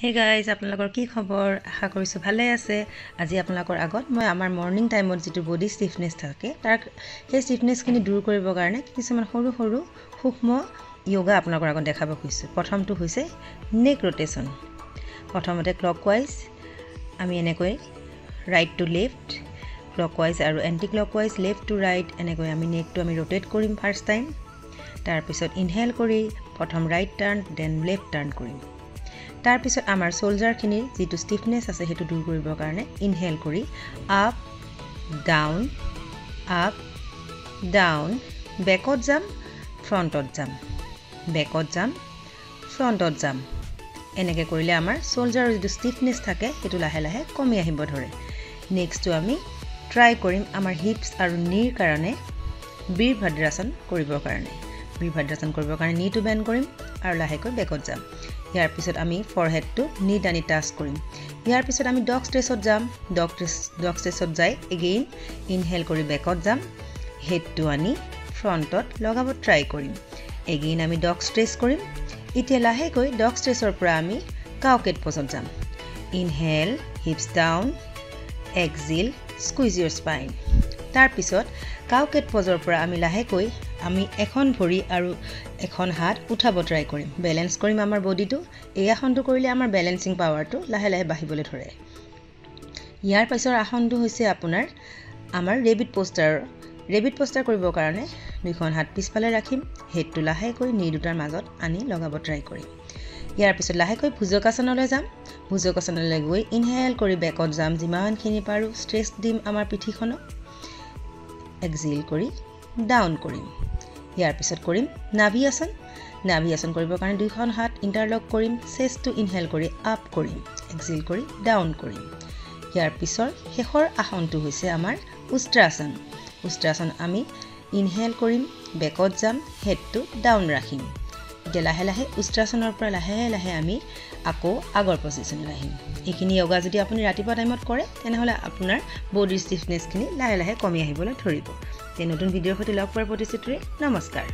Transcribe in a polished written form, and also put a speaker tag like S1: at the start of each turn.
S1: Hey guys, আপোনালোকৰ কি খবৰ? আশা কৰিছো ভালে আছে। আজি আপোনালোকৰ আগত মই আমাৰ মৰ্নিং টাইমত যেটো বডি স্টিফনেছ থাকে তাৰ সেই স্টিফনেছখিনি দূৰ কৰিবৰ কাৰণে কিছুমান সৰু সৰু সূক্ষ্ম যোগা আপোনালোকৰ আগত দেখাব খুজিছো। প্ৰথমটো হৈছে নেক ৰোটেশন। প্ৰথমতে ক্লকৱাইজ আমি এনেকৈ ৰাইট টু লেফট, ক্লকৱাইজ আৰু anti clockwise left to right এনেকৈ আমি নেকটো আমি ৰোটেট কৰিম ফাৰ্স্ট টাইম। তাৰ পিছত ইনহেল কৰি প্ৰথম right turn then left turn কৰিম। তাৰ পিছত আমাৰ শোল্ডাৰখিনি যেটো স্টিফনেছ আছে হেতু দূৰ কৰিবৰ কাৰণে ইনহেল কৰি আপ ডাউন বেকত যাম ফ্ৰণ্টত যাম বেকত যাম ফ্ৰণ্টত যাম এনেকৈ কৰিলে আমাৰ শোল্ডাৰৰ যেটো স্টিফনেছ থাকে হেতু লাহে লাহে কমি আহিব ধৰে। নেক্সটটো আমি ট্ৰাই কৰিম আমাৰ হিপছ আৰু নীৰ কাৰণে বীৰভদ্ৰাসন কৰিবৰ কাৰণে। বীৰভদ্ৰাসন কৰিবৰ কাৰণে নীটো বেন্ড কৰিম আৰু লাহেকৈ বেকত যাম। ইয়াৰ পিছত আমি ফৰহেডটো নি টানি টাচ কৰিম। ইয়াৰ পিছত আমি ডগ ষ্ট্ৰেচত যাম। ডগ ষ্ট্ৰেচত যাই এগেইন ইনহেল কৰি বেকত যাম, হেডটো আনি ফ্ৰণ্টত লগাব ট্ৰাই কৰিম। এগেইন আমি ডগ ষ্ট্ৰেচ কৰিম। এতিয়া লাহেকৈ ডগ ষ্ট্ৰেচৰ পৰা আমি কাউকেট পজত যাম। Inhale hips down, exhale squeeze your spine. তাৰ পিছত কাউকেট পজৰ পৰা আমি লাহেকৈ আমি এখন ভৰি আৰু এখন হাত উঠাব ট্ৰাই কৰিম। বেলেন্স কৰিম আমাৰ বডিটো। এই আসনটো কৰিলে আমাৰ বেলেন্সিং পাৱাৰটো লাহে লাহে বাঢ়িবলৈ ধৰে। ইয়াৰ পিছৰ আসনটো হৈছে আপোনাৰ আমাৰ ৰেবিট পোষ্টাৰ। ৰেবিট পোষ্টাৰ কৰিবৰ কাৰণে দুইখন হাত পিছফালে ৰাখিম, হেডটো লাহেকৈ নি দুটাৰ মাজত আনি লগাব ট্ৰাই কৰিম। ইয়াৰ পিছত লাহেকৈ ভুজংগাসনলৈ যাম। ভুজংগাসনলৈ গৈ ইনহেল কৰি বেকত যাম, যিমানখিনি পাৰো ষ্ট্ৰেচ দিম আমাৰ পিঠিখনক। এক্সহেল কৰি ডাউন কৰিম। ইয়াৰ পিছত কৰিম নাভি আসন। নাভি আসন কৰিবৰ কাৰণে দুইখন হাত ইন্টাৰলক কৰিম, চেষ্টটো ইনহেল কৰি আপ কৰিম, এক্সহেল কৰি ডাউন কৰিম। ইয়াৰ পিছৰ শেষৰ আসনটো হৈছে আমাৰ উষ্ট্ৰাসন। উষ্ট্ৰাসন আমি ইনহেল কৰিম, বেকত যাম, হেডটো ডাউন ৰাখিম। এতিয়া লাহে লাহে উষ্ট্ৰাসনৰ পৰা লাহে লাহে আমি আকৌ আগৰ পজিশ্যনলৈ আহিম। এইখিনি যোগা যদি আপুনি ৰাতিপুৱা টাইমত কৰে তেনেহলে আপোনাৰ বডিৰ ষ্টিফনেছখিনি লাহে লাহে কমি আহিবলৈ ধৰিব। এই নতুন ভিডিঅ'ৰ সৈতে লগ পোৱাৰ প্ৰতিশ্ৰুতিৰে নমস্কাৰ।